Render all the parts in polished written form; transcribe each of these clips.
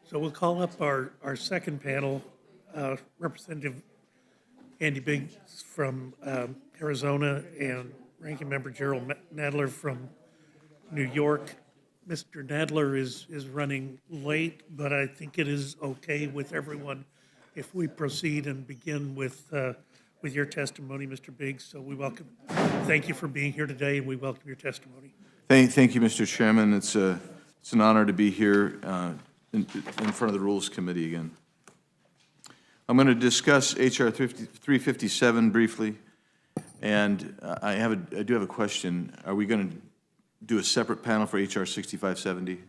So we'll call up our second panel, Representative Andy Biggs from Arizona and Ranking Member Gerald Nadler from New York. Mr. Nadler is running late, but I think it is okay with everyone if we proceed and begin with your testimony, Mr. Biggs. So thank you for being here today, and we welcome your testimony. Thank you, Mr. Chairman. It's an honor to be here in front of the Rules Committee again. I'm going to discuss H.R. 357 briefly, and I do have a question. Are we going to do a separate panel for H.R. 6570,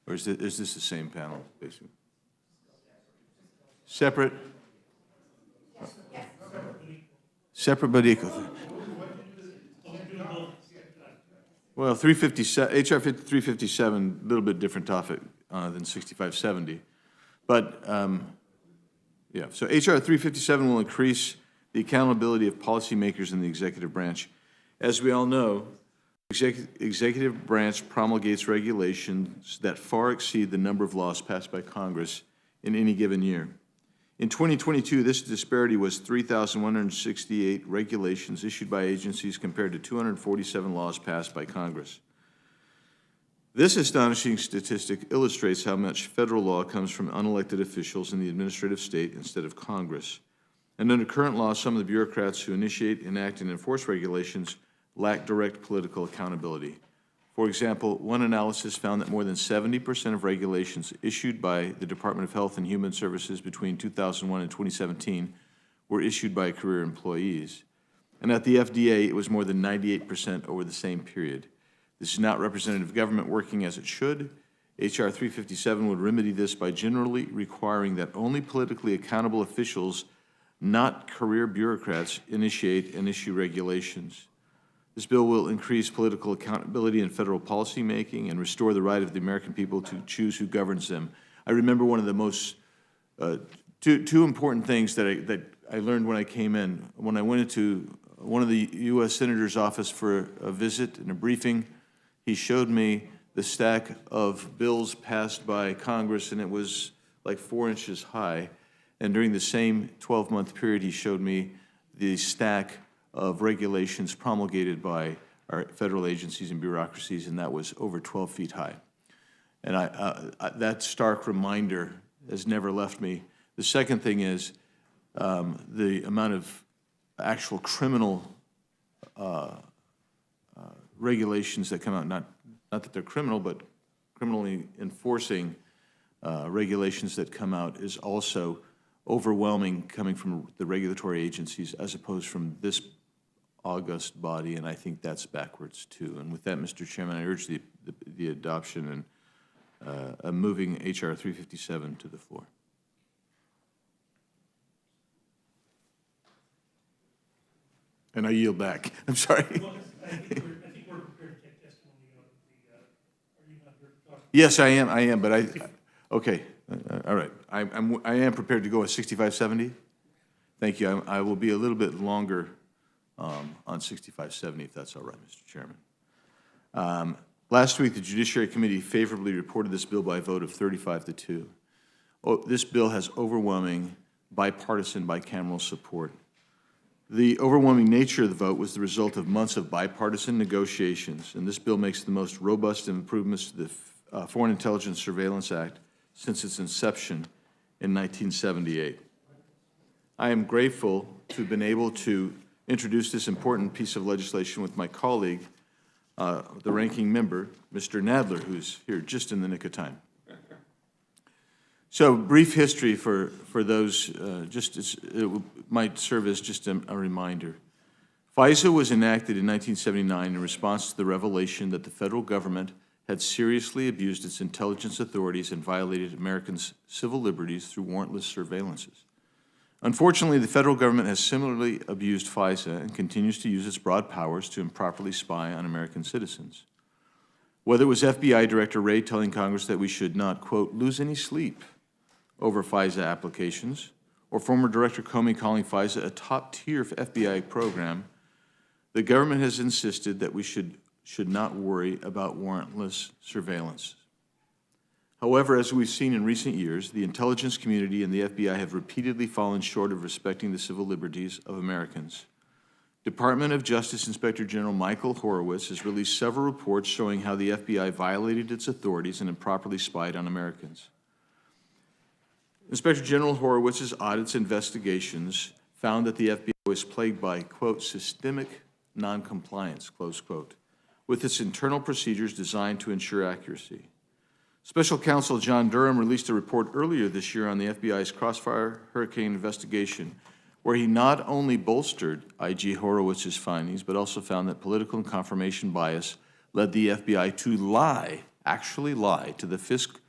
or is this the same panel, basically? Separate? Separate but equal. Well, H.R. 357, a little bit different topic than 6570. But, yeah, so H.R. 357 will increase the accountability of policymakers in the executive branch. As we all know, executive branch promulgates regulations that far exceed the number of laws passed by Congress in any given year. In 2022, this disparity was 3,168 regulations issued by agencies compared to 247 laws passed by Congress. This astonishing statistic illustrates how much federal law comes from unelected officials in the administrative state instead of Congress. And under current law, some of the bureaucrats who initiate, enact, and enforce regulations lack direct political accountability. For example, one analysis found that more than 70% of regulations issued by the Department of Health and Human Services between 2001 and 2017 were issued by career employees. And at the FDA, it was more than 98% over the same period. This is not representative government working as it should. H.R. 357 would remedy this by generally requiring that only politically accountable officials, not career bureaucrats, initiate and issue regulations. This bill will increase political accountability in federal policy making and restore the right of the American people to choose who governs them. I remember one of the most, two important things that I learned when I came in. When I went into one of the U.S. Senator's office for a visit and a briefing, he showed me the stack of bills passed by Congress, and it was like 4 inches high. And during the same 12-month period, he showed me the stack of regulations promulgated by our federal agencies and bureaucracies, and that was over 12 feet high. And that stark reminder has never left me. The second thing is the amount of actual criminal regulations that come out, not that they're criminal, but criminally enforcing regulations that come out is also overwhelming, coming from the regulatory agencies as opposed from this august body, and I think that's backwards too. And with that, Mr. Chairman, I urge the adoption and moving H.R. 357 to the floor. And I yield back. I'm sorry. Well, I think we're prepared to take testimony on are you not here to talk? Yes, I am, but okay, all right. I am prepared to go at 6570. Thank you. I will be a little bit longer on 6570, if that's all right, Mr. Chairman. Last week, the Judiciary Committee favorably reported this bill by a vote of 35-2. This bill has overwhelming bipartisan, bicameral support. The overwhelming nature of the vote was the result of months of bipartisan negotiations, and this bill makes the most robust improvements to the Foreign Intelligence Surveillance Act since its inception in 1978. I am grateful to have been able to introduce this important piece of legislation with my colleague, the ranking member, Mr. Nadler, who's here just in the nick of time. So, brief history for those, it might serve as just a reminder. FISA was enacted in 1979 in response to the revelation that the federal government had seriously abused its intelligence authorities and violated Americans' civil liberties through warrantless surveillances. Unfortunately, the federal government has similarly abused FISA and continues to use its broad powers to improperly spy on American citizens. Whether it was FBI Director Wray telling Congress that we should not, quote, lose any sleep over FISA applications, or former Director Comey calling FISA a top-tier FBI program, the government has insisted that we should not worry about warrantless surveillance. However, as we've seen in recent years, the intelligence community and the FBI have repeatedly fallen short of respecting the civil liberties of Americans. Department of Justice Inspector General Michael Horowitz has released several reports showing how the FBI violated its authorities and improperly spied on Americans. Inspector General Horowitz's audits and investigations found that the FBI was plagued by, quote, systemic noncompliance, close quote, with its internal procedures designed to ensure accuracy. Special Counsel John Durham released a report earlier this year on the FBI's Crossfire Hurricane investigation, where he not only bolstered IG Horowitz's findings, but also found that political and confirmation bias led the FBI to actually lie to the FISC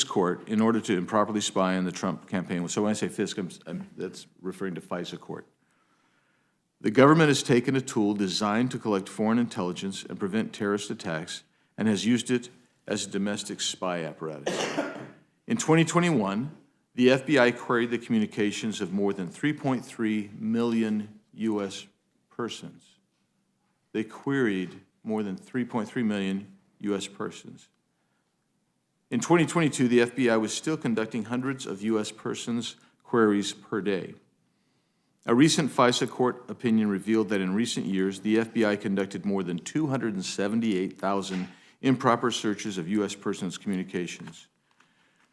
court in order to improperly spy on the Trump campaign. So when I say FISC, that's referring to FISA court. The government has taken a tool designed to collect foreign intelligence and prevent terrorist attacks and has used it as a domestic spy apparatus. In 2021, the FBI queried the communications of more than 3.3 million U.S. persons. They queried more than 3.3 million U.S. persons. In 2022, the FBI was still conducting hundreds of U.S. persons' queries per day. A recent FISA court opinion revealed that in recent years, the FBI conducted more than 278,000 improper searches of U.S. persons' communications.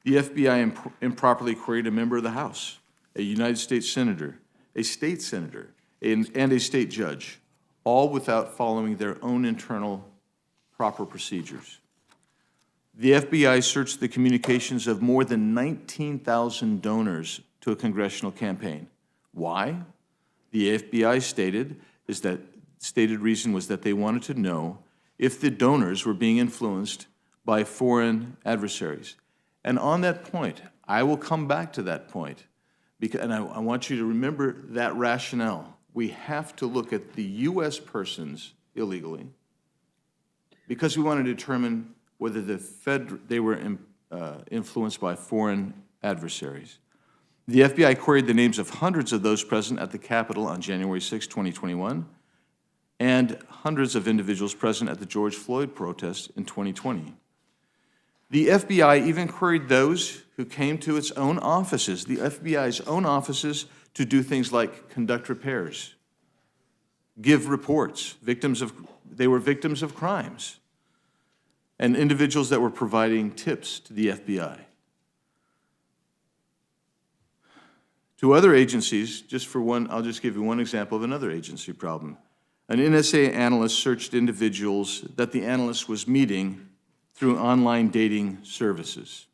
The FBI improperly queried a member of the House, a United States senator, a state senator, and a state judge, all without following their own internal proper procedures. The FBI searched the communications of more than 19,000 donors to a congressional campaign. Why? The FBI stated reason was that they wanted to know if the donors were being influenced by foreign adversaries. And on that point, I will come back to that point, and I want you to remember that rationale. We have to look at the U.S. persons illegally because we want to determine whether they were influenced by foreign adversaries. The FBI queried the names of hundreds of those present at the Capitol on January 6, 2021, and hundreds of individuals present at the George Floyd protest in 2020. The FBI even queried those who came to its own offices, the FBI's own offices, to do things like conduct repairs, give reports. They were victims of crimes, and individuals that were providing tips to the FBI. To other agencies, I'll just give you one example of another agency problem. An NSA analyst searched individuals that the analyst was meeting through online dating services.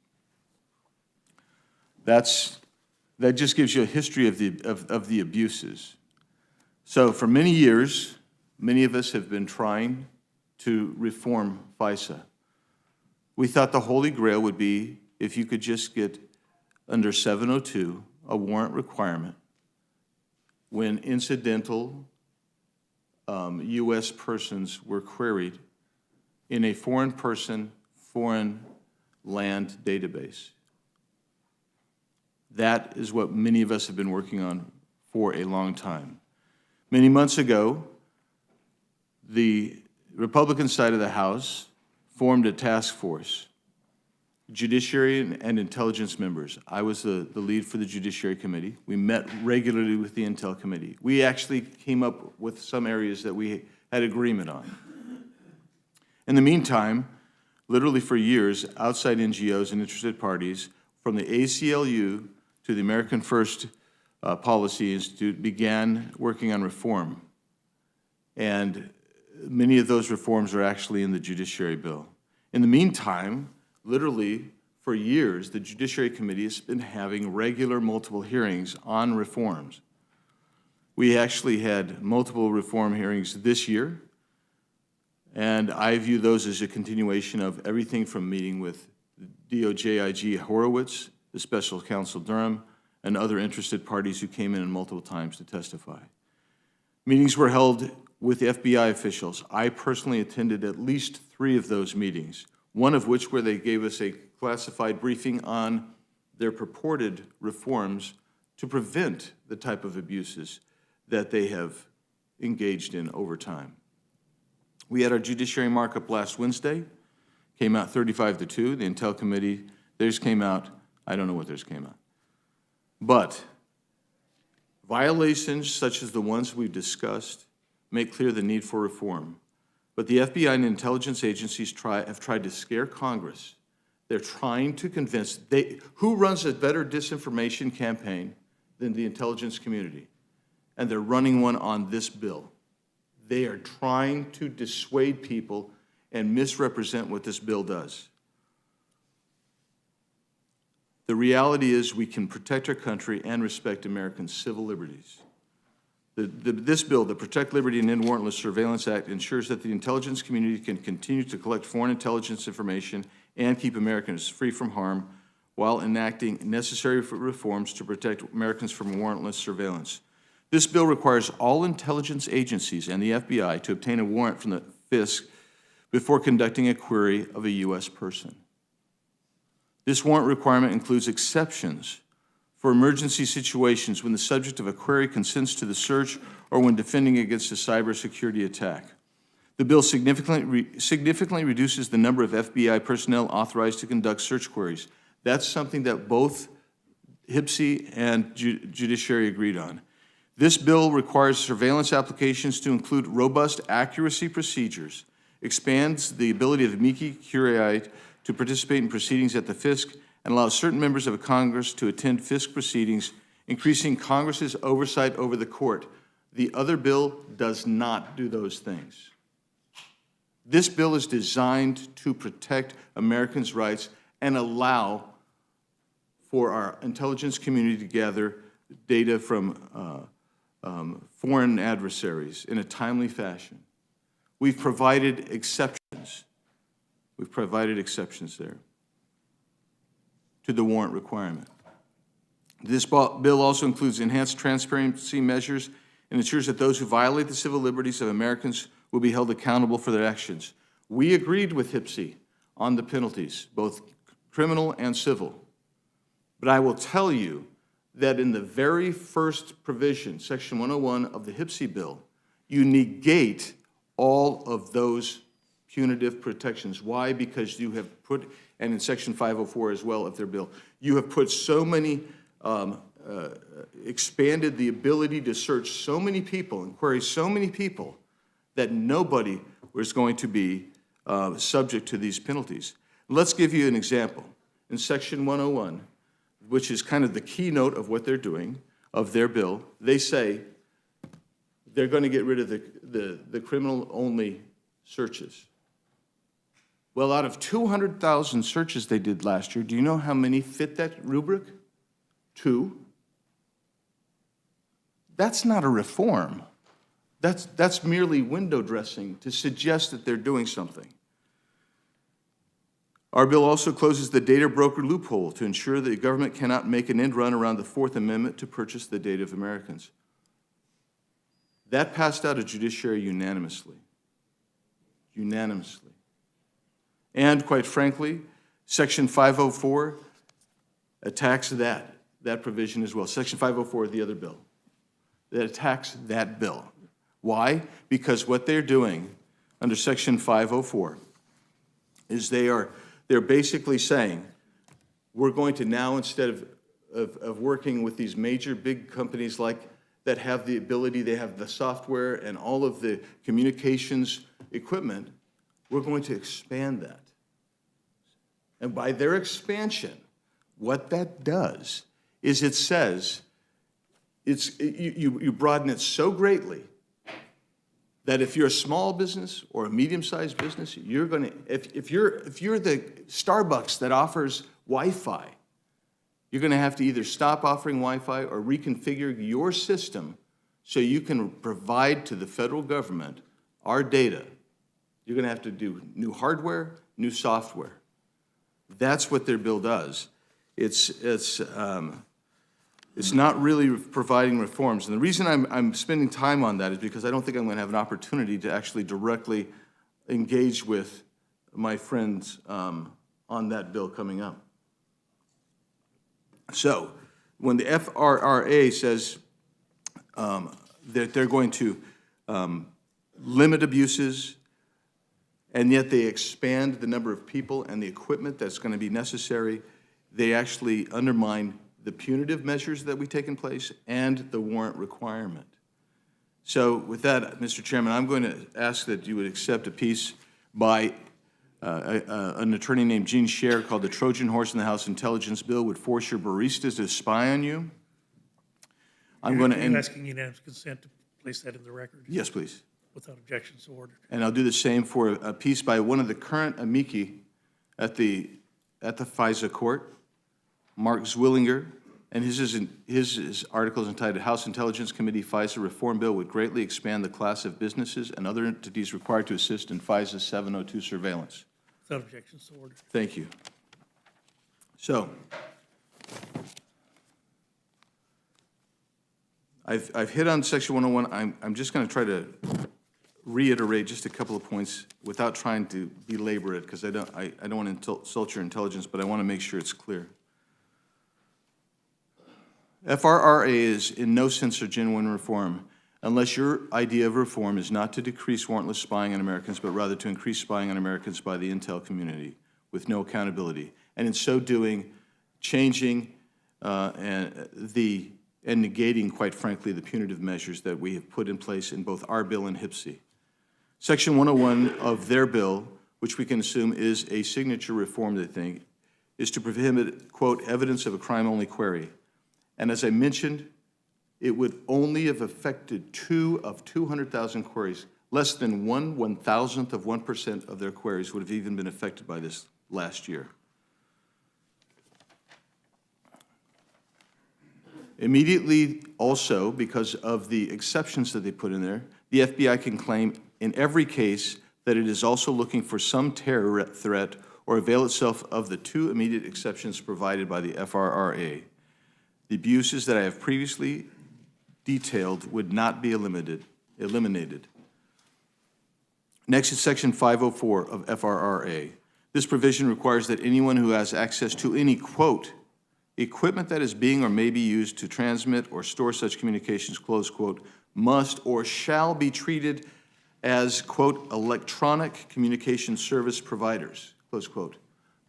That just gives you a history of the abuses. So for many years, many of us have been trying to reform FISA. We thought the holy grail would be if you could just get under 702 a warrant requirement when incidental U.S. persons were queried in a foreign person, foreign land database. That is what many of us have been working on for a long time. Many months ago, the Republican side of the House formed a task force, judiciary and intelligence members. I was the lead for the Judiciary Committee. We met regularly with the Intel Committee. We actually came up with some areas that we had agreement on. In the meantime, literally for years, outside NGOs and interested parties, from the ACLU to the American First Policy Institute, began working on reform. And many of those reforms are actually in the Judiciary Bill. In the meantime, literally for years, the Judiciary Committee has been having regular multiple hearings on reforms. We actually had multiple reform hearings this year, and I view those as a continuation of everything from meeting with DOJ IG Horowitz, the Special Counsel Durham, and other interested parties who came in multiple times to testify. Meetings were held with FBI officials. I personally attended at least 3 of those meetings, one of which where they gave us a classified briefing on their purported reforms to prevent the type of abuses that they have engaged in over time. We had our judiciary markup last Wednesday. came out 35-2. The Intel Committee, theirs came out, I don't know what theirs came out. But violations such as the ones we've discussed make clear the need for reform. But the FBI and intelligence agencies have tried to scare Congress. They're trying to convince, who runs a better disinformation campaign than the intelligence community? And they're running one on this bill. They are trying to dissuade people and misrepresent what this bill does. The reality is we can protect our country and respect Americans' civil liberties. This bill, the Protect Liberty and End Warrantless Surveillance Act, ensures that the intelligence community can continue to collect foreign intelligence information and keep Americans free from harm while enacting necessary reforms to protect Americans from warrantless surveillance. This bill requires all intelligence agencies and the FBI to obtain a warrant from the FISC before conducting a query of a U.S. person. This warrant requirement includes exceptions for emergency situations when the subject of a query consents to the search or when defending against a cybersecurity attack. The bill significantly reduces the number of FBI personnel authorized to conduct search queries. That's something that both HPSI and Judiciary agreed on. This bill requires surveillance applications to include robust accuracy procedures, expands the ability of amici curiae to participate in proceedings at the FISC, and allows certain members of Congress to attend FISC proceedings, increasing Congress's oversight over the court. The other bill does not do those things. This bill is designed to protect Americans' rights and allow for our intelligence community to gather data from foreign adversaries in a timely fashion. We've provided exceptions. We've provided exceptions there to the warrant requirement. This bill also includes enhanced transparency measures and ensures that those who violate the civil liberties of Americans will be held accountable for their actions. We agreed with HPSI on the penalties, both criminal and civil. But I will tell you that in the very first provision, Section 101 of the HPSI bill, you negate all of those punitive protections. Why? Because you have put, and in Section 504 as well of their bill, you have put so many, expanded the ability to search so many people and query so many people that nobody was going to be subject to these penalties. Let's give you an example. In Section 101, which is kind of the keynote of what they're doing, of their bill, they say they're going to get rid of the criminal-only searches. Well, out of 200,000 searches they did last year, do you know how many fit that rubric? 2. That's not a reform. That's merely window dressing to suggest that they're doing something. Our bill also closes the data broker loophole to ensure that the government cannot make an end run around the Fourth Amendment to purchase the data of Americans. That passed out of Judiciary unanimously. Unanimously. And quite frankly, Section 504 attacks that provision as well. Section 504 of the other bill. That attacks that bill. Why? Because what they're doing under Section 504 is they're basically saying, we're going to now, instead of working with these major big companies like that have the ability, they have the software and all of the communications equipment, we're going to expand that. And by their expansion, what that does is it says, you broaden it so greatly that if you're a small business or a medium-sized business, you're going to, if you're the Starbucks that offers Wi-Fi, you're going to have to either stop offering Wi-Fi or reconfigure your system so you can provide to the federal government our data. You're going to have to do new hardware, new software. That's what their bill does. It's not really providing reforms. And the reason I'm spending time on that is because I don't think I'm going to have an opportunity to actually directly engage with my friends on that bill coming up. So when the FRRA says that they're going to limit abuses, and yet they expand the number of people and the equipment that's going to be necessary. They actually undermine the punitive measures that we take in place and the warrant requirement. So with that, Mr. Chairman, I'm going to ask that you would accept a piece by an attorney named Gene Scher called "The Trojan Horse in the House Intelligence Bill Would Force Your Baristas to Spy on You." I'm going to Are end. you asking unanimous consent to place that in the record? Yes, please. Without objection, so ordered. And I'll do the same for a piece by one of the current amici at the FISA court, Mark Zwillinger, and his article is entitled "House Intelligence Committee FISA Reform Bill Would Greatly Expand the Class of Businesses and Other Entities Required to Assist in FISA 702 Surveillance." Without objection, so ordered. Thank you. So, I've hit on Section 101. I'm just going to try to reiterate just a couple of points without trying to belabor it, because I don't want to insult your intelligence, but I want to make sure it's clear. FRRA is in no sense a genuine reform unless your idea of reform is not to decrease warrantless spying on Americans, but rather to increase spying on Americans by the intel community with no accountability. And in so doing, changing and negating, quite frankly, the punitive measures that we have put in place in both our bill and HPSI. Section 101 of their bill, which we can assume is a signature reform, they think, is to prohibit, quote, evidence of a crime-only query. And as I mentioned, it would only have affected 2 of 200,000 queries. Less than 1/1000th of 1% of their queries would have even been affected by this last year. Immediately, also, because of the exceptions that they put in there, the FBI can claim in every case that it is also looking for some terror threat or avail itself of the 2 immediate exceptions provided by the FRRA. The abuses that I have previously detailed would not be eliminated. Next is Section 504 of FRRA. This provision requires that anyone who has access to any, quote, equipment that is being or may be used to transmit or store such communications, close quote, must or shall be treated as, quote, electronic communication service providers, close quote.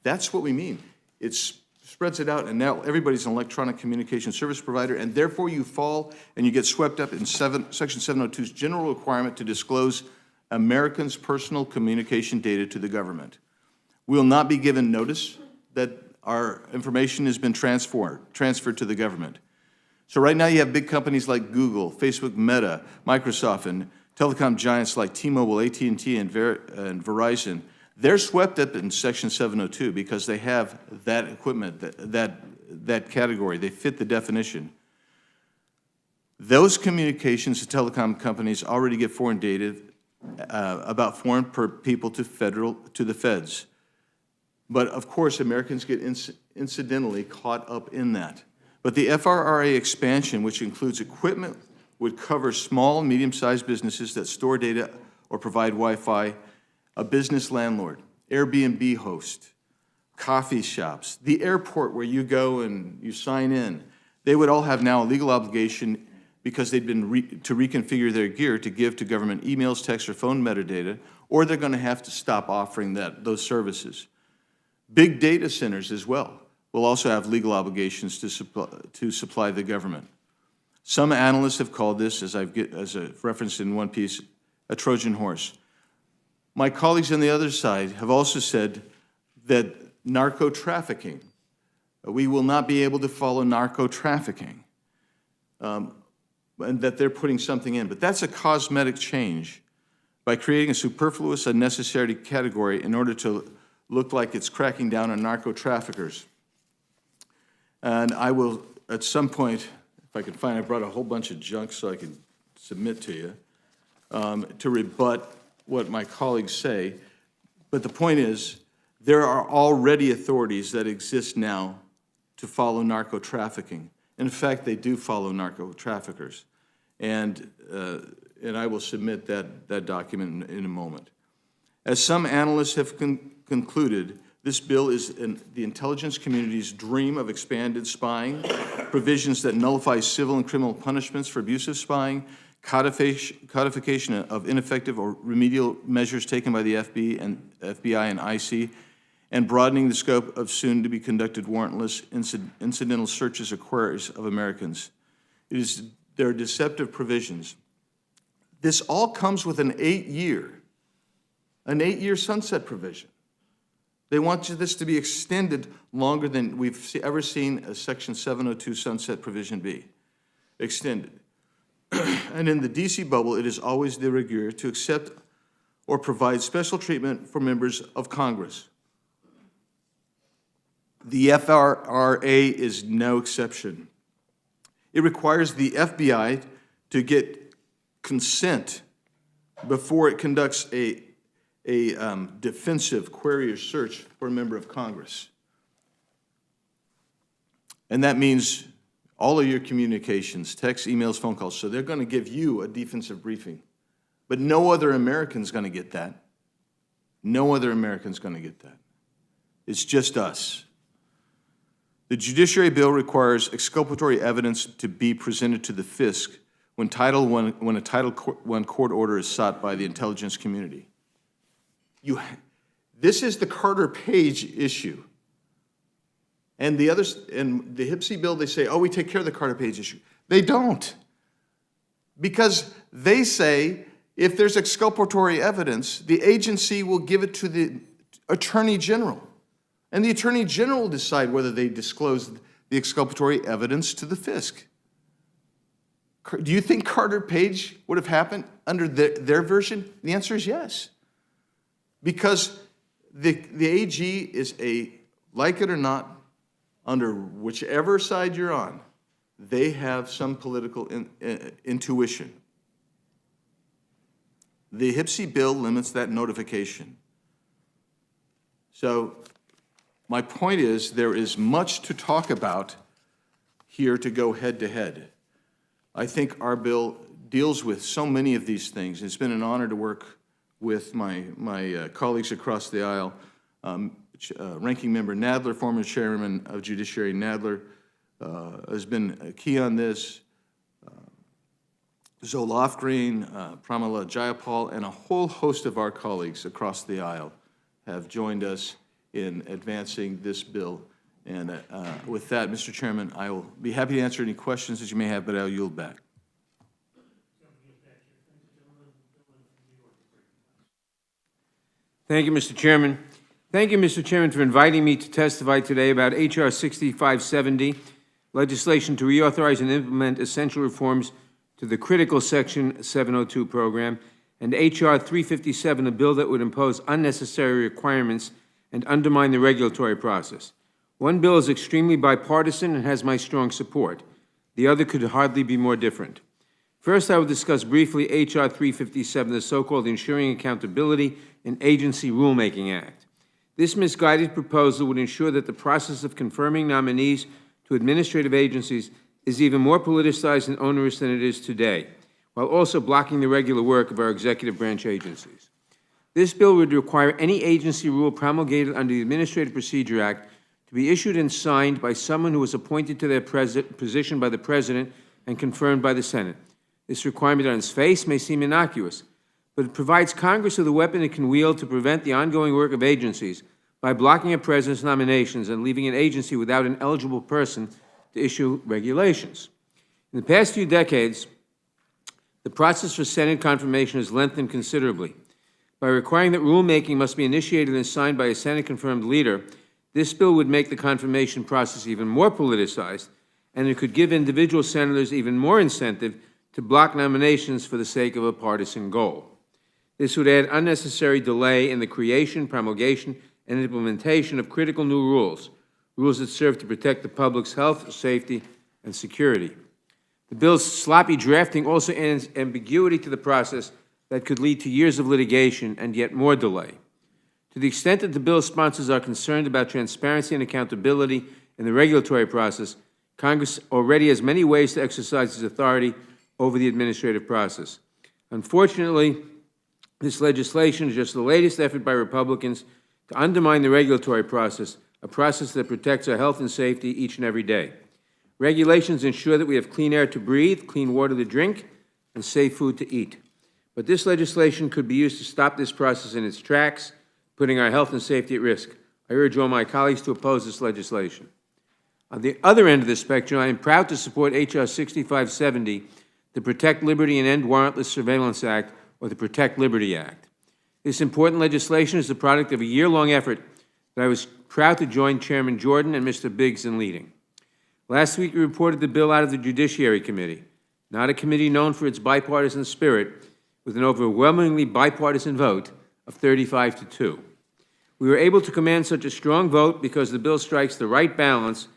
That's what we mean. It spreads it out, and now everybody's an electronic communication service provider, and therefore you fall and you get swept up in Section 702's general requirement to disclose Americans' personal communication data to the government. We will not be given notice that our information has been transferred to the government. So right now you have big companies like Google, Facebook, Meta, Microsoft, and telecom giants like T-Mobile, AT&T, and Verizon. They're swept up in Section 702 because they have that equipment, that category. They fit the definition. Those communications to telecom companies already get foreign data about foreign people to the feds. But of course, Americans get incidentally caught up in that. But the FRRA expansion, which includes equipment, would cover small and medium-sized businesses that store data or provide Wi-Fi, a business landlord, Airbnb host, coffee shops, the airport where you go and you sign in. They would all have now a legal obligation, because they've been to reconfigure their gear to give to government emails, texts, or phone metadata, or they're going to have to stop offering those services. Big data centers as well will also have legal obligations to supply the government. Some analysts have called this, as I've referenced in one piece, a Trojan horse. My colleagues on the other side have also said that narco-trafficking, we will not be able to follow narco-trafficking, and that they're putting something in. But that's a cosmetic change by creating a superfluous, unnecessary category in order to look like it's cracking down on narco-traffickers. And I will, at some point, if I can find, I brought a whole bunch of junk so I can submit to you, to rebut what my colleagues say. But the point is, there are already authorities that exist now to follow narco-trafficking. In fact, they do follow narco-traffickers. And I will submit that document in a moment. As some analysts have concluded, this bill is the intelligence community's dream of expanded spying, provisions that nullify civil and criminal punishments for abusive spying, codification of ineffective or remedial measures taken by the FBI and IC, and broadening the scope of soon-to-be-conducted warrantless incidental searches or queries of Americans. There are deceptive provisions. This all comes with an 8-year sunset provision. They want this to be extended longer than we've ever seen a Section 702 sunset provision be extended. And in the DC bubble, it is always de rigueur to accept or provide special treatment for members of Congress. The FRRA is no exception. It requires the FBI to get consent before it conducts a defensive query or search for a member of Congress. And that means all of your communications, texts, emails, phone calls. So they're going to give you a defensive briefing. But no other American's going to get that. No other American's going to get that. It's just us. The judiciary bill requires exculpatory evidence to be presented to the FISC when a Title I court order is sought by the intelligence community. This is the Carter-Page issue. And the HPSI bill, they say, oh, we take care of the Carter-Page issue. They don't. Because they say if there's exculpatory evidence, the agency will give it to the Attorney General. And the Attorney General will decide whether they disclose the exculpatory evidence to the FISC. Do you think Carter-Page would have happened under their version? The answer is yes. Because the AG is like it or not, under whichever side you're on, they have some political intuition. The HPSI bill limits that notification. So my point is there is much to talk about here to go head to head. I think our bill deals with so many of these things. It's been an honor to work with my colleagues across the aisle. Ranking Member Nadler, former Chairman of Judiciary Nadler, has been key on this. Zoe Lofgren, Pramila Jayapal, and a whole host of our colleagues across the aisle have joined us in advancing this bill. And with that, Mr. Chairman, I will be happy to answer any questions that you may have, but I'll yield back. Thank you, Mr. Chairman. Thank you, Mr. Chairman, for inviting me to testify today about H.R. 6570, legislation to reauthorize and implement essential reforms to the critical Section 702 program, and H.R. 357, a bill that would impose unnecessary requirements and undermine the regulatory process. One bill is extremely bipartisan and has my strong support. The other could hardly be more different. First, I will discuss briefly H.R. 357, the so-called Ensuring Accountability in Agency Rulemaking Act. This misguided proposal would ensure that the process of confirming nominees to administrative agencies is even more politicized and onerous than it is today, while also blocking the regular work of our executive branch agencies. This bill would require any agency rule promulgated under the Administrative Procedure Act to be issued and signed by someone who was appointed to their position by the President and confirmed by the Senate. This requirement on its face may seem innocuous, but it provides Congress with a weapon it can wield to prevent the ongoing work of agencies by blocking a president's nominations and leaving an agency without an eligible person to issue regulations. In the past few decades, the process for Senate confirmation has lengthened considerably. By requiring that rulemaking must be initiated and signed by a Senate-confirmed leader, this bill would make the confirmation process even more politicized, and it could give individual senators even more incentive to block nominations for the sake of a partisan goal. This would add unnecessary delay in the creation, promulgation, and implementation of critical new rules that serve to protect the public's health, safety, and security. The bill's sloppy drafting also adds ambiguity to the process that could lead to years of litigation and yet more delay. To the extent that the bill's sponsors are concerned about transparency and accountability in the regulatory process, Congress already has many ways to exercise its authority over the administrative process. Unfortunately, this legislation is just the latest effort by Republicans to undermine the regulatory process, a process that protects our health and safety each and every day. Regulations ensure that we have clean air to breathe, clean water to drink, and safe food to eat. But this legislation could be used to stop this process in its tracks, putting our health and safety at risk. I urge all my colleagues to oppose this legislation. On the other end of the spectrum, I am proud to support H.R. 6570, the Protect Liberty and End Warrantless Surveillance Act, or the Protect Liberty Act. This important legislation is the product of a year-long effort that I was proud to join Chairman Jordan and Mr. Biggs in leading. Last week, we reported the bill out of the Judiciary Committee, not a committee known for its bipartisan spirit, with an overwhelmingly bipartisan vote of 35-2. We were able to command such a strong vote because the bill strikes the right balance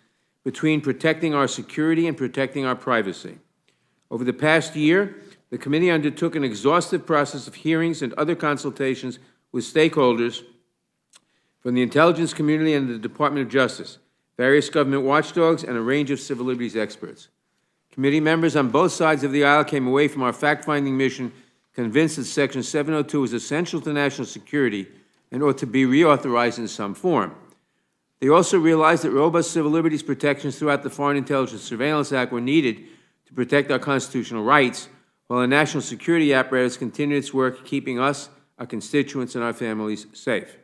between protecting our security and protecting our privacy. Over the past year, the committee undertook an exhaustive process of hearings and other consultations with stakeholders from the intelligence community and the Department of Justice, various government watchdogs, and a range of civil liberties experts. Committee members on both sides of the aisle came away from our fact-finding mission convinced that Section 702 is essential to national security and ought to be reauthorized in some form. They also realized that robust civil liberties protections throughout the Foreign Intelligence Surveillance Act were needed to protect our constitutional rights, while the national security apparatus continued its work keeping us, our constituents, and our families safe.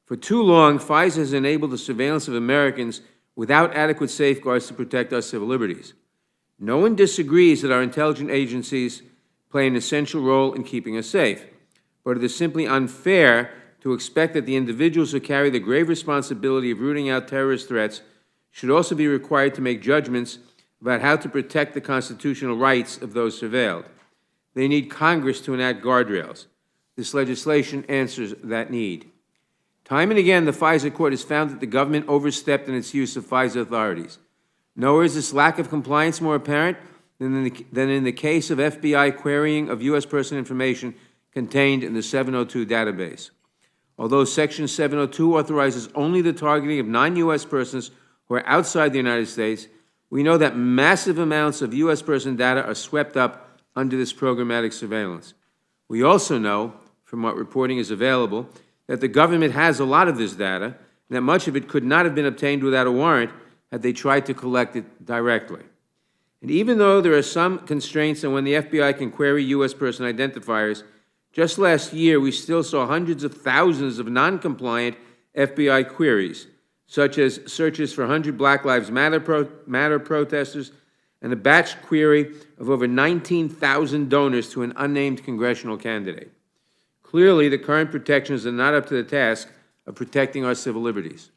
For too long, FISA has enabled the surveillance of Americans without adequate safeguards to protect our civil liberties. No one disagrees that our intelligence agencies play an essential role in keeping us safe, but it is simply unfair to expect that the individuals who carry the grave responsibility of rooting out terrorist threats should also be required to make judgments about how to protect the constitutional rights of those surveilled. They need Congress to enact guardrails. This legislation answers that need. Time and again, the FISA court has found that the government overstepped in its use of FISA authorities. Nowhere is this lack of compliance more apparent than in the case of FBI querying of U.S. person information contained in the 702 database. Although Section 702 authorizes only the targeting of non-U.S. persons who are outside the United States, we know that massive amounts of U.S. person data are swept up under this programmatic surveillance. We also know, from what reporting is available, that the government has a lot of this data, and that much of it could not have been obtained without a warrant had they tried to collect it directly. And even though there are some constraints on when the FBI can query U.S. person identifiers, just last year we still saw hundreds of thousands of non-compliant FBI queries, such as searches for 100 Black Lives Matter protesters and a batch query of over 19,000 donors to an unnamed congressional candidate. Clearly, the current protections are not up to the task of protecting our civil liberties.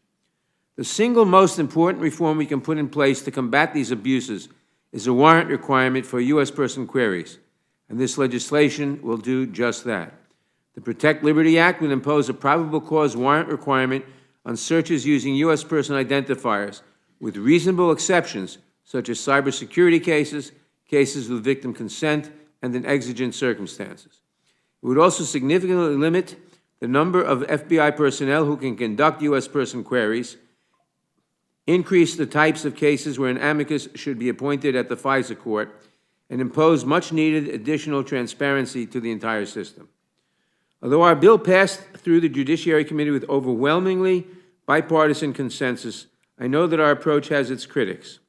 The single most important reform we can put in place to combat these abuses is a warrant requirement for U.S. person queries, and this legislation will do just that. The Protect Liberty Act would impose a probable cause warrant requirement on searches using U.S. person identifiers, with reasonable exceptions, such as cybersecurity cases, cases with victim consent, and in exigent circumstances. It would also significantly limit the number of FBI personnel who can conduct U.S. person queries, increase the types of cases where an amicus should be appointed at the FISA court, and impose much-needed additional transparency to the entire system. Although our bill passed through the Judiciary Committee with overwhelmingly bipartisan consensus, I know that our approach has its critics.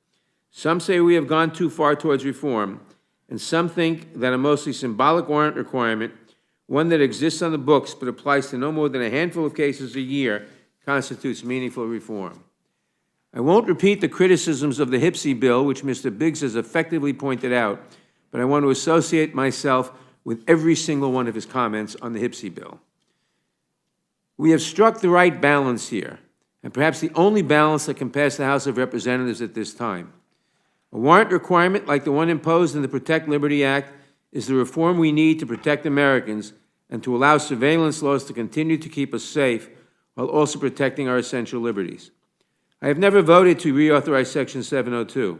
Some say we have gone too far towards reform, and some think that a mostly symbolic warrant requirement, one that exists on the books but applies to no more than a handful of cases a year, constitutes meaningful reform. I won't repeat the criticisms of the HPSI bill, which Mr. Biggs has effectively pointed out, but I want to associate myself with every single one of his comments on the HPSI bill. We have struck the right balance here, and perhaps the only balance that can pass the House of Representatives at this time. A warrant requirement like the one imposed in the Protect Liberty Act is the reform we need to protect Americans and to allow surveillance laws to continue to keep us safe while also protecting our essential liberties. I have never voted to reauthorize Section 702.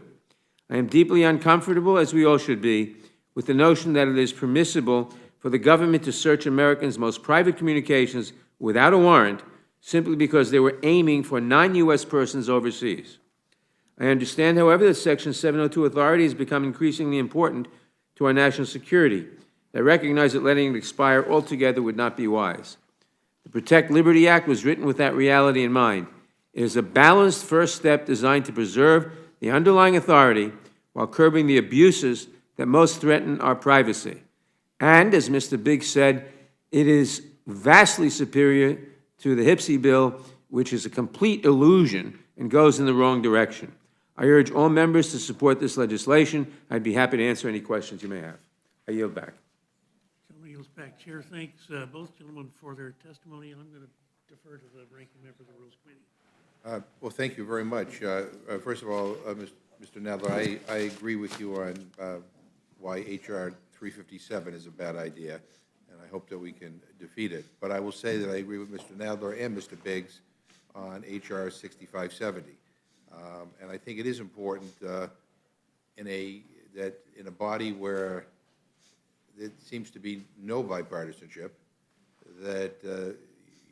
I am deeply uncomfortable, as we all should be, with the notion that it is permissible for the government to search Americans' most private communications without a warrant simply because they were aiming for non-U.S. persons overseas. I understand, however, that Section 702 authority has become increasingly important to our national security. I recognize that letting it expire altogether would not be wise. The Protect Liberty Act was written with that reality in mind. It is a balanced first step designed to preserve the underlying authority while curbing the abuses that most threaten our privacy. And, as Mr. Biggs said, it is vastly superior to the HPSI bill, which is a complete illusion and goes in the wrong direction. I urge all members to support this legislation. I'd be happy to answer any questions you may have. I yield back. Gentleman yields back. Chair thanks both gentlemen for their testimony, and I'm going to defer to the ranking member of the Rules Committee. Well, thank you very much. First of all, Mr. Nadler, I agree with you on why H.R. 357 is a bad idea, and I hope that we can defeat it. But I will say that I agree with Mr. Nadler and Mr. Biggs on H.R. 6570. And I think it is important in a body where there seems to be no bipartisanship, that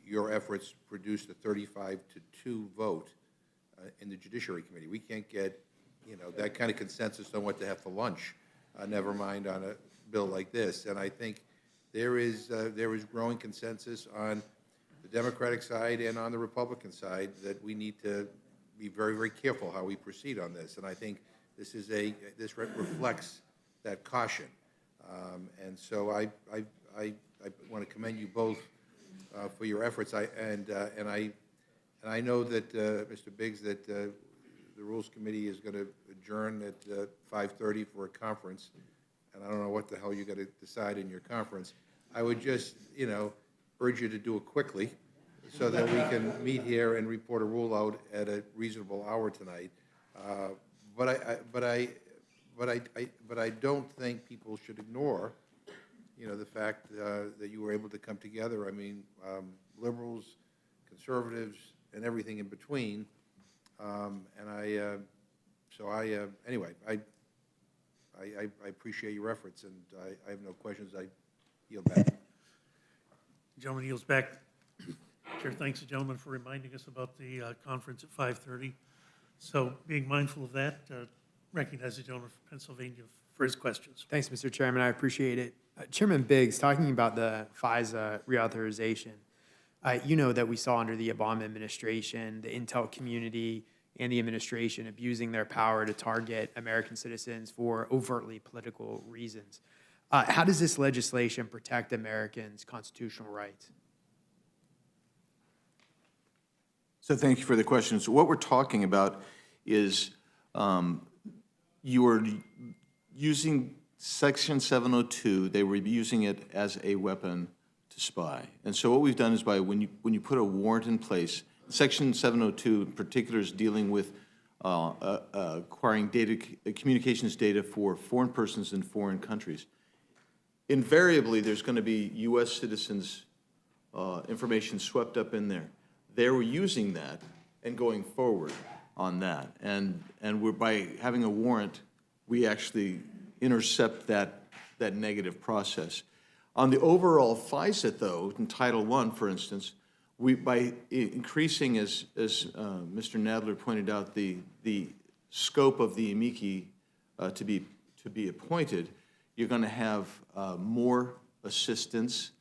your efforts produced a 35-2 vote in the Judiciary Committee. We can't get, that kind of consensus on what to have for lunch, never mind on a bill like this. And I think there is growing consensus on the Democratic side and on the Republican side that we need to be very, very careful how we proceed on this. And I think this reflects that caution. And so I want to commend you both for your efforts. And I know that Mr. Biggs, that the Rules Committee is going to adjourn at 5:30 for a conference, and I don't know what the hell you're going to decide in your conference. I would just, urge you to do it quickly, so that we can meet here and report a rule out at a reasonable hour tonight. But I don't think people should ignore, the fact that you were able to come together. I mean, liberals, conservatives, and everything in between. Anyway, I appreciate your efforts, and I have no questions. I yield back. Gentleman yields back. Chair thanks the gentleman for reminding us about the conference at 5:30. So being mindful of that, recognize the gentleman from Pennsylvania for his questions. Thanks, Mr. Chairman. I appreciate it. Chairman Biggs, talking about the FISA reauthorization, you know that we saw under the Obama administration, the intel community and the administration abusing their power to target American citizens for overtly political reasons. How does this legislation protect Americans' constitutional rights? So thank you for the question. So what we're talking about is you are using Section 702. They were using it as a weapon to spy. And so what we've done is when you put a warrant in place, Section 702 in particular is dealing with acquiring communications data for foreign persons in foreign countries. Invariably, there's going to be U.S. citizens' information swept up in there. They were using that and going forward on that. And by having a warrant, we actually intercept that negative process. On the overall FISA, though, in Title I, for instance, by increasing, as Mr. Nadler pointed out, the scope of the amici to be appointed, you're going to have more assistance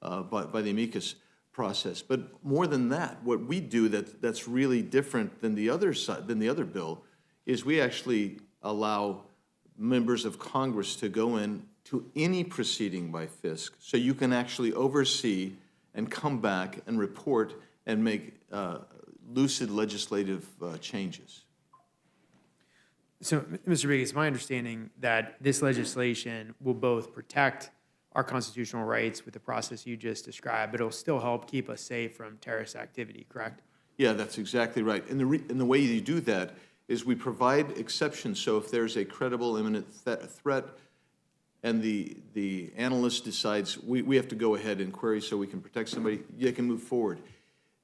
by the amicus process. But more than that, what we do that's really different than the other side, than the other bill, is we actually allow members of Congress to go in to any proceeding by FISC, so you can actually oversee and come back and report and make lucid legislative changes. So, Mr. Biggs, it's my understanding that this legislation will both protect our constitutional rights with the process you just described, but it'll still help keep us safe from terrorist activity, correct? Yeah, that's exactly right. And the way you do that is we provide exceptions. So if there's a credible imminent threat and the analyst decides we have to go ahead and query so we can protect somebody, you can move forward.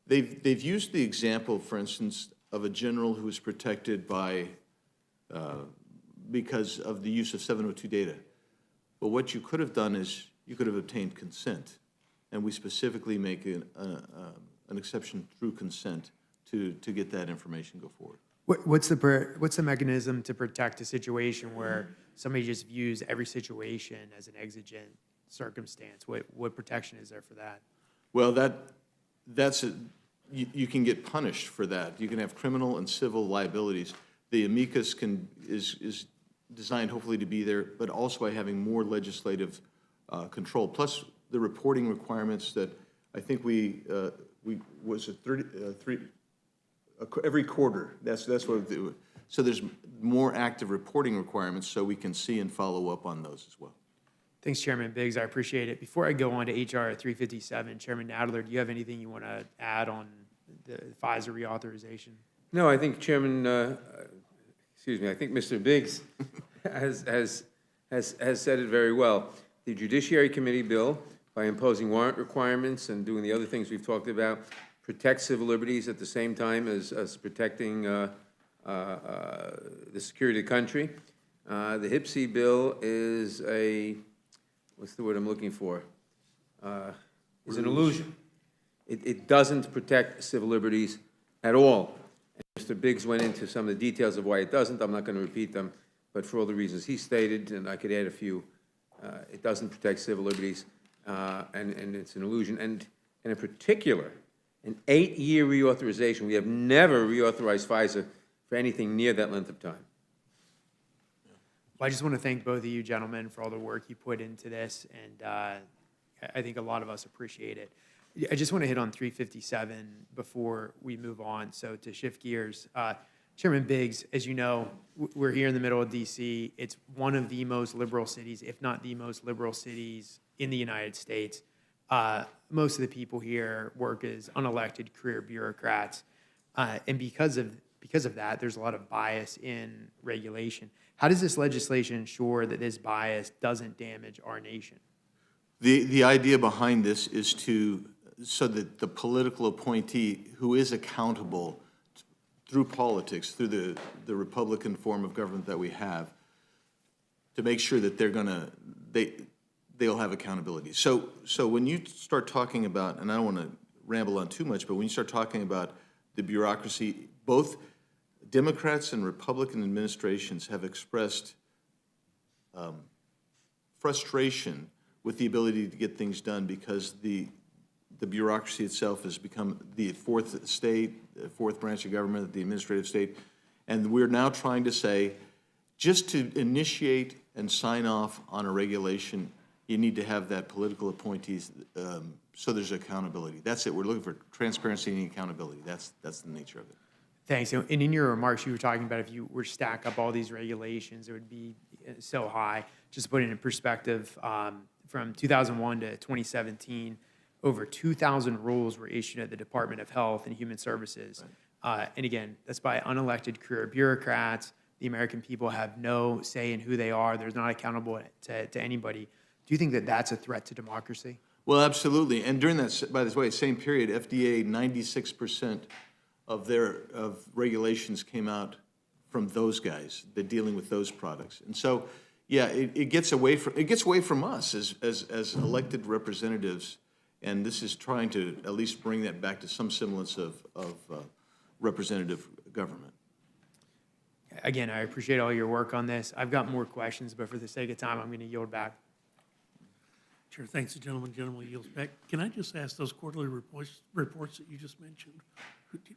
They've used the example, for instance, of a general who was protected by because of the use of 702 data. But what you could have done is you could have obtained consent, and we specifically make an exception through consent to get that information go forward. What's the mechanism to protect a situation where somebody just views every situation as an exigent circumstance? What protection is there for that? Well, you can get punished for that. You can have criminal and civil liabilities. The amicus is designed hopefully to be there, but also by having more legislative control, plus the reporting requirements that I think was it 33, every quarter, that's what, so there's more active reporting requirements so we can see and follow up on those as well. Thanks, Chairman Biggs. I appreciate it. Before I go on to HR 357, Chairman Nadler, do you have anything you want to add on the FISA reauthorization? No, I think Chairman, excuse me, I think Mr. Biggs has said it very well. The Judiciary Committee bill, by imposing warrant requirements and doing the other things we've talked about, protects civil liberties at the same time as protecting the security of the country. The HIPC bill is a, what's the word I'm looking for? Is an illusion. It doesn't protect civil liberties at all. And Mr. Biggs went into some of the details of why it doesn't. I'm not going to repeat them, but for all the reasons he stated, and I could add a few, it doesn't protect civil liberties, and it's an illusion. And in particular, an 8-year reauthorization. We have never reauthorized FISA for anything near that length of time. Well, I just want to thank both of you gentlemen for all the work you put into this, and I think a lot of us appreciate it. I just want to hit on 357 before we move on. So to shift gears, Chairman Biggs, as you know, we're here in the middle of D.C. It's one of the most liberal cities, if not the most liberal cities in the United States. Most of the people here work as unelected career bureaucrats, and because of that, there's a lot of bias in regulation. How does this legislation ensure that this bias doesn't damage our nation? The idea behind this is so that the political appointee who is accountable through politics, through the Republican form of government that we have, to make sure that they'll have accountability. So when you start talking about, and I don't want to ramble on too much, but when you start talking about the bureaucracy, both Democrats and Republican administrations have expressed frustration with the ability to get things done because the bureaucracy itself has become the fourth branch of government, the administrative state, and we're now trying to say, just to initiate and sign off on a regulation, you need to have that political appointees, so there's accountability. That's it. We're looking for transparency and accountability. That's the nature of it. Thanks. And in your remarks, you were talking about if you were to stack up all these regulations, it would be so high. Just to put it in perspective, from 2001 to 2017, over 2,000 rules were issued at the Department of Health and Human Services. Right. And again, that's by unelected career bureaucrats. The American people have no say in who they are. They're not accountable to anybody. Do you think that that's a threat to democracy? Well, absolutely. And during that, by the way, same period, FDA, 96% of regulations came out from those guys, they're dealing with those products. And so, yeah, it gets away from us as elected representatives, and this is trying to at least bring that back to some semblance of representative government. Again, I appreciate all your work on this. I've got more questions, but for the sake of time, I'm going to yield back. Sure, thanks, the gentleman. Gentleman yields back. Can I just ask those quarterly reports that you just mentioned?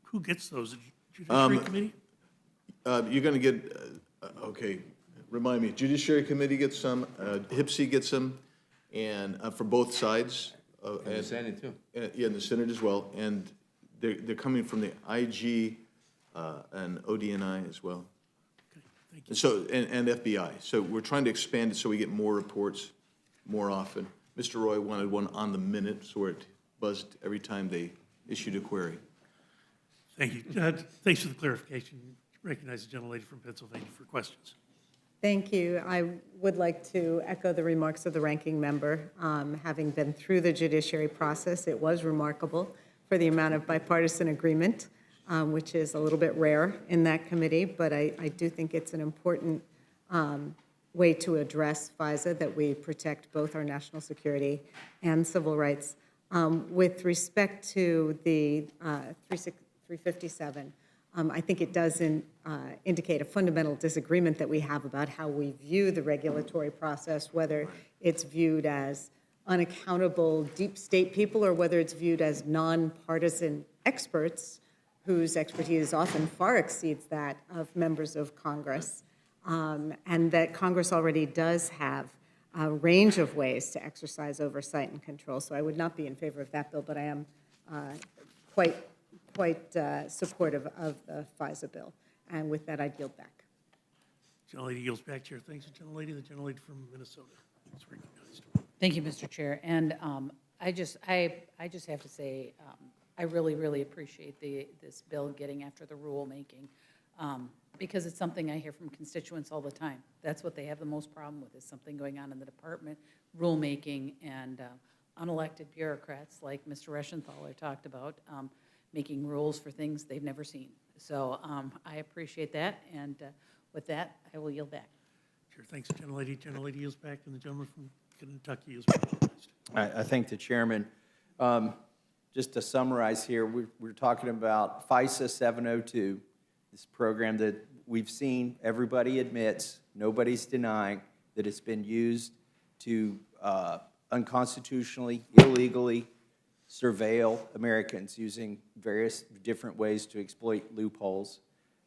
Who gets those? The Judiciary Committee? You're going to get, okay, remind me, Judiciary Committee gets some, HIPC gets some, and for both sides. And the Senate, too. Yeah, and the Senate as well. And they're coming from the IG and ODNI as well. Okay, thank you. So, and FBI. So we're trying to expand it so we get more reports more often. Mr. Roy wanted one on the minute, so it buzzed every time they issued a query. Thank you. Thanks for the clarification. Recognize the gentlelady from Pennsylvania for questions. Thank you. I would like to echo the remarks of the ranking member. Having been through the judiciary process, it was remarkable for the amount of bipartisan agreement, which is a little bit rare in that committee, but I do think it's an important way to address FISA, that we protect both our national security and civil rights. With respect to the 357, I think it does indicate a fundamental disagreement that we have about how we view the regulatory process, whether it's viewed as unaccountable deep state people or whether it's viewed as nonpartisan experts whose expertise often far exceeds that of members of Congress. and that Congress already does have a range of ways to exercise oversight and control. So I would not be in favor of that bill, but I am quite supportive of the FISA bill. And with that, I'd yield back. Gentlelady yields back. Chair thanks the gentlelady. The gentlelady from Minnesota is recognized. Thank you, Mr. Chair. And I just have to say, I really, really appreciate this bill getting after the rulemaking, because it's something I hear from constituents all the time. That's what they have the most problem with, is something going on in the department, rulemaking, and unelected bureaucrats like Mr. Reschenthaler talked about, making rules for things they've never seen. So I appreciate that, and with that, I will yield back. Chair thanks the gentlelady. Gentlelady yields back, and the gentleman from Kentucky is recognized. I thank the chairman. Just to summarize here, we're talking about FISA 702, this program that we've seen, everybody admits, nobody's denying that it's been used to unconstitutionally, illegally surveil Americans using various different ways to exploit loopholes.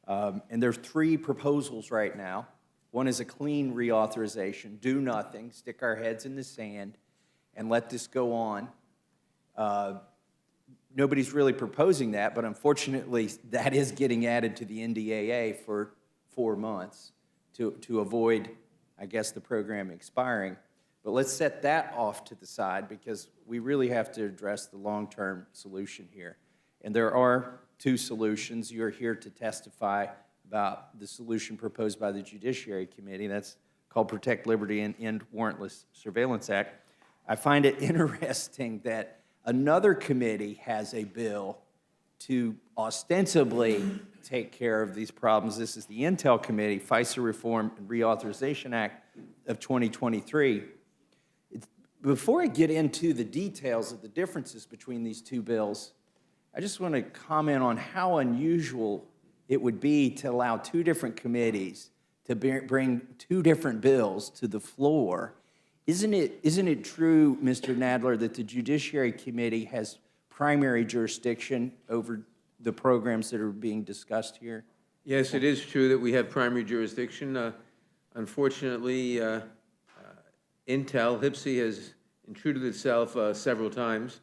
And there's 3 proposals right now. One is a clean reauthorization, do nothing, stick our heads in the sand, and let this go on. Nobody's really proposing that, but unfortunately, that is getting added to the NDAA for 4 months to avoid, I guess, the program expiring. But let's set that off to the side, because we really have to address the long-term solution here. And there are 2 solutions. You're here to testify about the solution proposed by the Judiciary Committee. That's called Protect Liberty and End Warrantless Surveillance Act. I find it interesting that another committee has a bill to ostensibly take care of these problems. This is the Intel Committee, FISA Reform and Reauthorization Act of 2023. Before I get into the details of the differences between these 2 bills, I just want to comment on how unusual it would be to allow 2 different committees to bring 2 different bills to the floor. Isn't it true, Mr. Nadler, that the Judiciary Committee has primary jurisdiction over the programs that are being discussed here? Yes, it is true that we have primary jurisdiction. Unfortunately, Intel, HPSI, has intruded itself several times.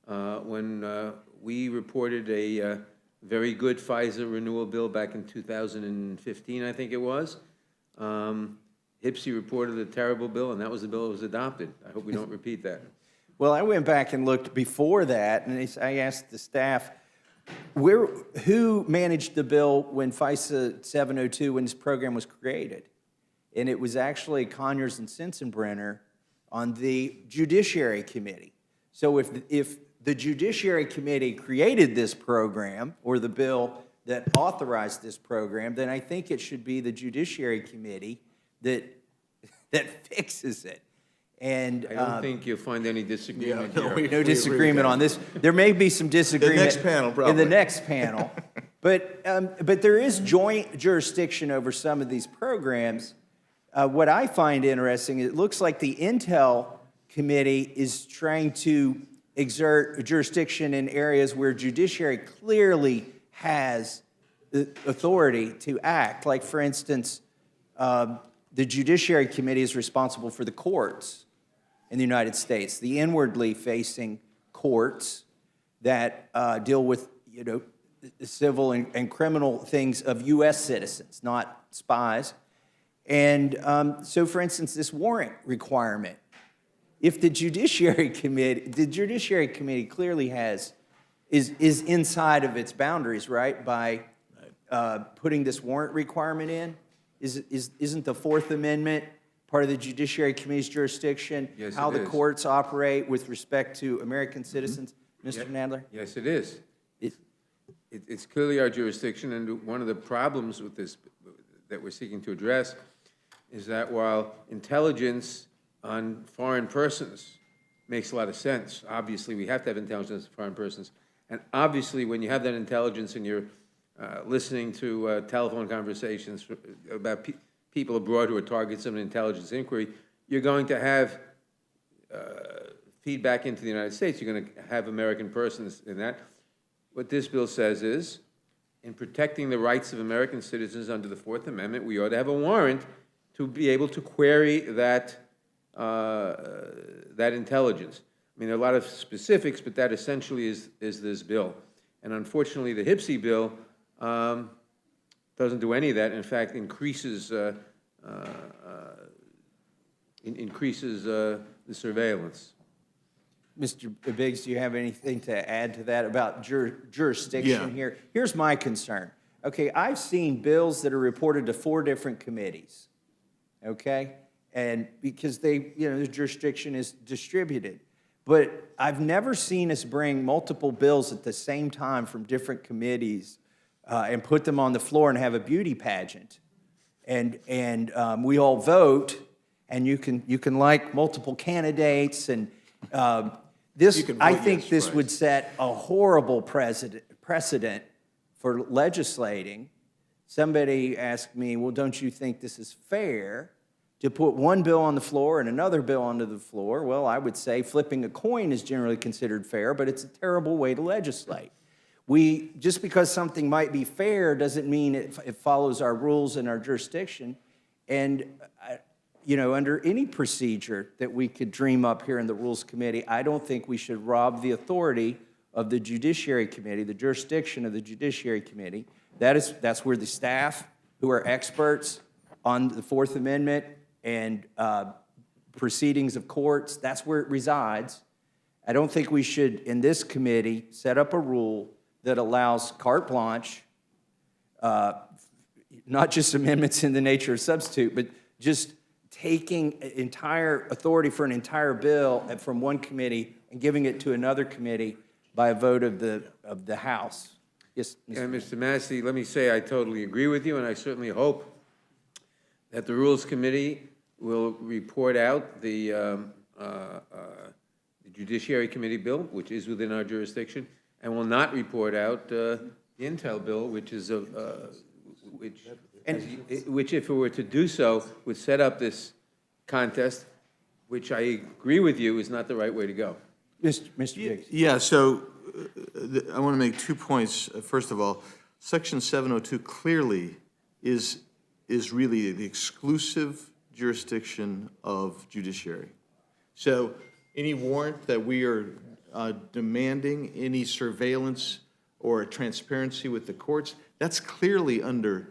When we reported a very good FISA renewal bill back in 2015, I think it was, HPSI reported a terrible bill, and that was the bill that was adopted. I hope we don't repeat that. Well, I went back and looked before that, and I asked the staff, who managed the bill when FISA 702, when this program was created? And it was actually Conyers and Sensenbrenner on the Judiciary Committee. So if the Judiciary Committee created this program, or the bill that authorized this program, then I think it should be the Judiciary Committee that fixes it. And I don't think you'll find any disagreement here. no disagreement on this. There may be some disagreement next panel, probably. in the next panel, but there is joint jurisdiction over some of these programs. What I find interesting, it looks like the Intel Committee is trying to exert jurisdiction in areas where judiciary clearly has the authority to act. Like, for instance, the Judiciary Committee is responsible for the courts in the United States, the inwardly facing courts that deal with, civil and criminal things of U.S. citizens, not spies. And so, for instance, this warrant requirement, if the Judiciary Committee clearly is inside of its boundaries, right, by putting this warrant requirement in, isn't the Fourth Amendment part of the Judiciary Committee's jurisdiction? Yes, how it the is. courts operate with respect to American citizens, Mr. Nadler? Yes, it is. It's clearly our jurisdiction, and one of the problems with this that we're seeking to address is that while intelligence on foreign persons makes a lot of sense, obviously we have to have intelligence on foreign persons, and obviously when you have that intelligence and you're listening to telephone conversations about people abroad who are targets of an intelligence inquiry, you're going to have feedback into the United States. You're going to have American persons in that. What this bill says is, in protecting the rights of American citizens under the Fourth Amendment, we ought to have a warrant to be able to query that, that intelligence. I mean, there are a lot of specifics, but that essentially is this bill. And unfortunately, the HPSI bill doesn't do any of that. In fact, increases the surveillance. Mr. Biggs, do you have anything to add to that about jurisdiction Yeah. here? Here's my concern. Okay, I've seen bills that are reported to 4 different committees, okay? And because they, the jurisdiction is distributed. But I've never seen us bring multiple bills at the same time from different committees and put them on the floor and have a beauty pageant. And we all vote, and you can like multiple candidates, and this, You can I vote think yes, this right. would set a horrible precedent for legislating. Somebody asked me, well, don't you think this is fair to put one bill on the floor and another bill onto the floor? Well, I would say flipping a coin is generally considered fair, but it's a terrible way to legislate. Just because something might be fair doesn't mean it follows our rules and our jurisdiction. And under any procedure that we could dream up here in the Rules Committee, I don't think we should rob the authority of the Judiciary Committee, the jurisdiction of the Judiciary Committee. That's where the staff, who are experts on the Fourth Amendment and proceedings of courts, that's where it resides. I don't think we should, in this committee, set up a rule that allows carte blanche, not just amendments in the nature of substitute, but just taking entire authority for an entire bill from one committee and giving it to another committee by a vote of the House. Yes, Mr. And Mr. Massey, let me say I totally agree with you, and I certainly hope that the Rules Committee will report out the Judiciary Committee bill, which is within our jurisdiction, and will not report out the Intel bill, which is which, if it were to do so, would set up this contest, which I agree with you is not the right way to go. Mr. Biggs. Yeah, so I want to make 2 points. First of all, Section 702 clearly is really the exclusive jurisdiction of judiciary. So any warrant that we are demanding, any surveillance or transparency with the courts, that's clearly under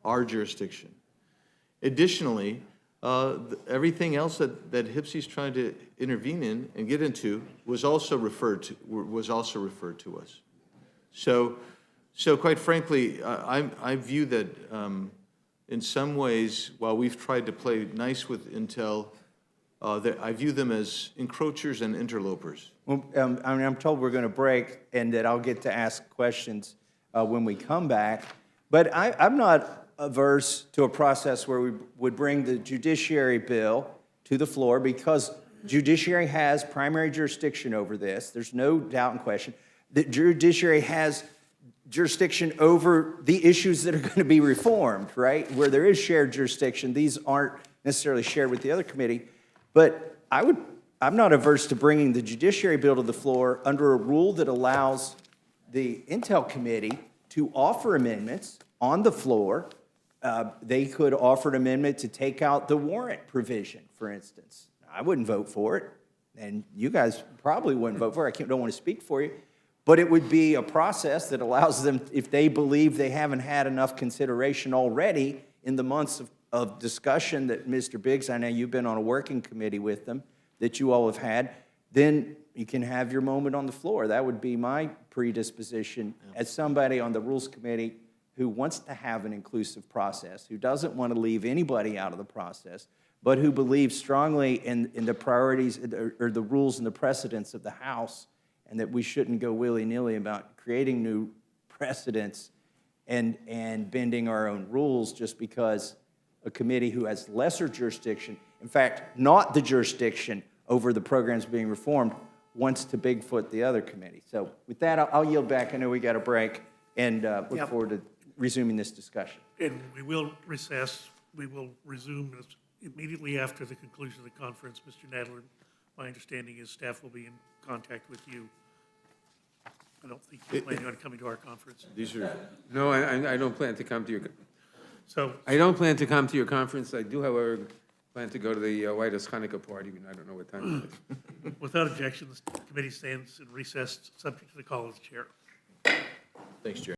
our jurisdiction. Additionally, everything else that HPSI's trying to intervene in and get into was also referred to us. So quite frankly, I view that in some ways, while we've tried to play nice with Intel, I view them as encroachers and interlopers. Well, I'm told we're going to break and that I'll get to ask questions when we come back. But I'm not averse to a process where we would bring the judiciary bill to the floor because judiciary has primary jurisdiction over this. There's no doubt and question. The judiciary has jurisdiction over the issues that are going to be reformed, right? Where there is shared jurisdiction, these aren't necessarily shared with the other committee. But I'm not averse to bringing the judiciary bill to the floor under a rule that allows the Intel committee to offer amendments on the floor. They could offer an amendment to take out the warrant provision, for instance. I wouldn't vote for it, and you guys probably wouldn't vote for it. I don't want to speak for you. But it would be a process that allows them, if they believe they haven't had enough consideration already in the months of discussion that Mr. Biggs, I know you've been on a working committee with them, that you all have had, then you can have your moment on the floor. That would be my predisposition as somebody on the Rules Committee who wants to have an inclusive process, who doesn't want to leave anybody out of the process, but who believes strongly in the priorities or the rules and the precedents of the House, and that we shouldn't go willy-nilly about creating new precedents and bending our own rules just because a committee who has lesser jurisdiction, in fact, not the jurisdiction over the programs being reformed, wants to Bigfoot the other committee. So with that, I'll yield back. I know we got a break, and look forward to resuming this discussion. And we will recess. We will resume this immediately after the conclusion of the conference. Mr. Nadler, my understanding is staff will be in contact with you I don't think you're planning on coming to our conference. These are, No, I don't plan to come to your, So, I don't plan to come to your conference. I do, however, plan to go to the White House Hanukkah party, and I don't know what time it is. without objection, the committee stands in recess, subject to the call of the chair. thanks, Chair.